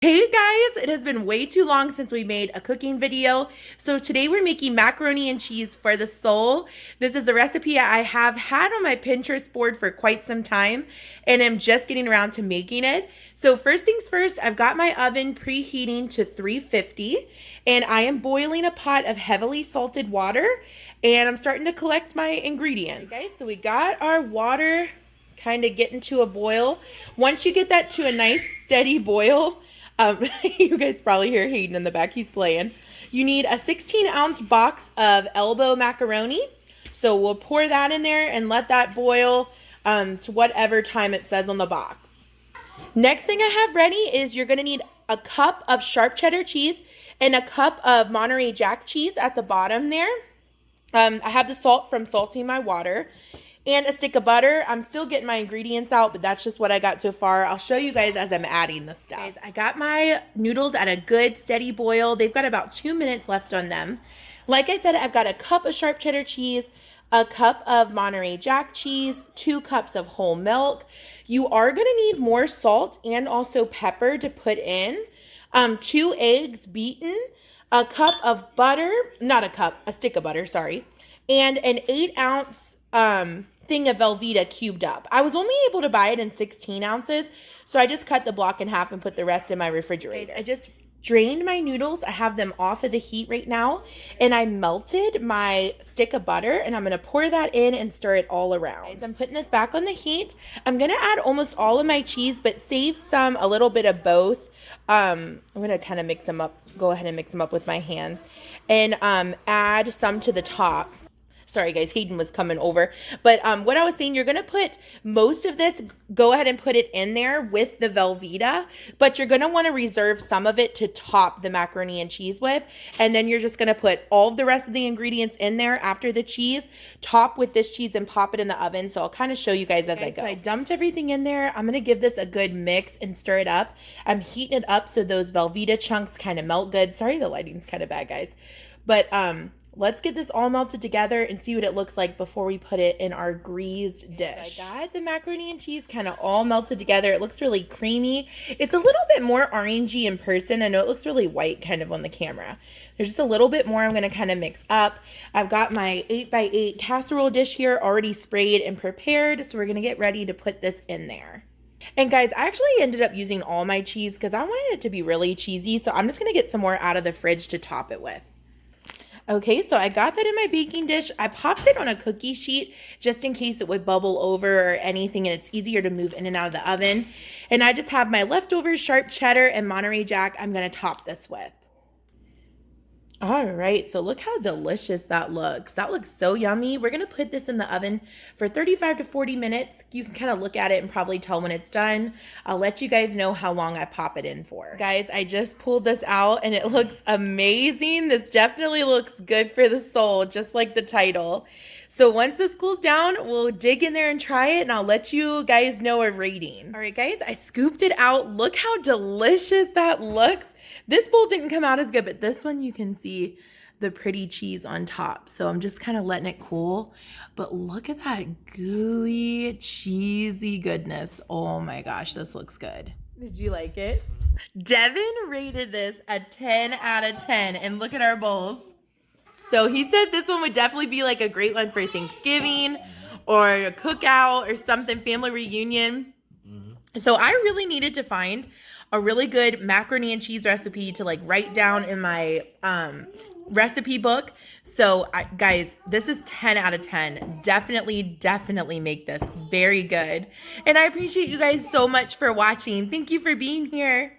Hey guys, it has been way too long since we made a cooking video. So today we're making macaroni and cheese for the soul. This is a recipe I have had on my Pinterest board for quite some time and I'm just getting around to making it. So first things first, I've got my oven preheating to 350 and I am boiling a pot of heavily salted water and I'm starting to collect my ingredients. Okay, so we got our water kind of getting to a boil. Once you get that to a nice steady boil, you guys probably hear Hayden in the back. He's playing. You need a 16-ounce box of elbow macaroni. So we'll pour that in there and let that boil to whatever time it says on the box. Next thing I have ready is you're going to need a cup of sharp cheddar cheese and a cup of Monterey Jack cheese at the bottom there. I have the salt from salting my water. And a stick of butter. I'm still getting my ingredients out, but that's just what I got so far. I'll show you guys as I'm adding the stuff. Guys, I got my noodles at a good steady boil. They've got about 2 minutes left on them. Like I said, I've got a cup of sharp cheddar cheese, a cup of Monterey Jack cheese, 2 cups of whole milk. You are going to need more salt and also pepper to put in. 2 eggs beaten, a cup of butter, not a cup, a stick of butter, sorry, and an 8-ounce thing of Velveeta cubed up. I was only able to buy it in 16 ounces, so I just cut the block in half and put the rest in my refrigerator. I just drained my noodles. I have them off of the heat right now, and I melted my stick of butter, and I'm going to pour that in and stir it all around. I'm putting this back on the heat. I'm going to add almost all of my cheese, but save a little bit of both. I'm going to kind of mix them up, go ahead and mix them up with my hands, and add some to the top. Sorry guys, Hayden was coming over. But what I was saying, you're going to put most of this, go ahead and put it in there with the Velveeta, but you're going to want to reserve some of it to top the macaroni and cheese with. And then you're just going to put all of the rest of the ingredients in there after the cheese, top with this cheese and pop it in the oven. So I'll kind of show you guys as I go. So I dumped everything in there. I'm going to give this a good mix and stir it up. I'm heating it up so those Velveeta chunks kind of melt good. Sorry, the lighting's kind of bad, guys. But let's get this all melted together and see what it looks like before we put it in our greased dish. So I got the macaroni and cheese kind of all melted together. It looks really creamy. It's a little bit more orangey in person. I know it looks really white kind of on the camera. There's just a little bit more I'm going to kind of mix up. I've got my 8x8 casserole dish here already sprayed and prepared. So we're going to get ready to put this in there. And guys, I actually ended up using all my cheese because I wanted it to be really cheesy. So I'm just going to get some more out of the fridge to top it with. Okay, so I got that in my baking dish. I popped it on a cookie sheet just in case it would bubble over or anything, and it's easier to move in and out of the oven. And I just have my leftover sharp cheddar and Monterey Jack I'm going to top this with. All right, so look how delicious that looks. That looks so yummy. We're going to put this in the oven for 35 to 40 minutes. You can kind of look at it and probably tell when it's done. I'll let you guys know how long I pop it in for. Guys, I just pulled this out and it looks amazing. This definitely looks good for the soul, just like the title. So once this cools down, we'll dig in there and try it, and I'll let you guys know a rating. All right, guys, I scooped it out. Look how delicious that looks. This bowl didn't come out as good, but this one you can see the pretty cheese on top. So I'm just kind of letting it cool. But look at that gooey, cheesy goodness. Oh my gosh, this looks good. Did you like it? Devin rated this a 10 out of 10, and look at our bowls. So he said this one would definitely be like a great one for Thanksgiving or a cookout or something, family reunion. So I really needed to find a really good macaroni and cheese recipe to like write down in my recipe book. So guys, this is 10 out of 10. Definitely make this very good. And I appreciate you guys so much for watching. Thank you for being here.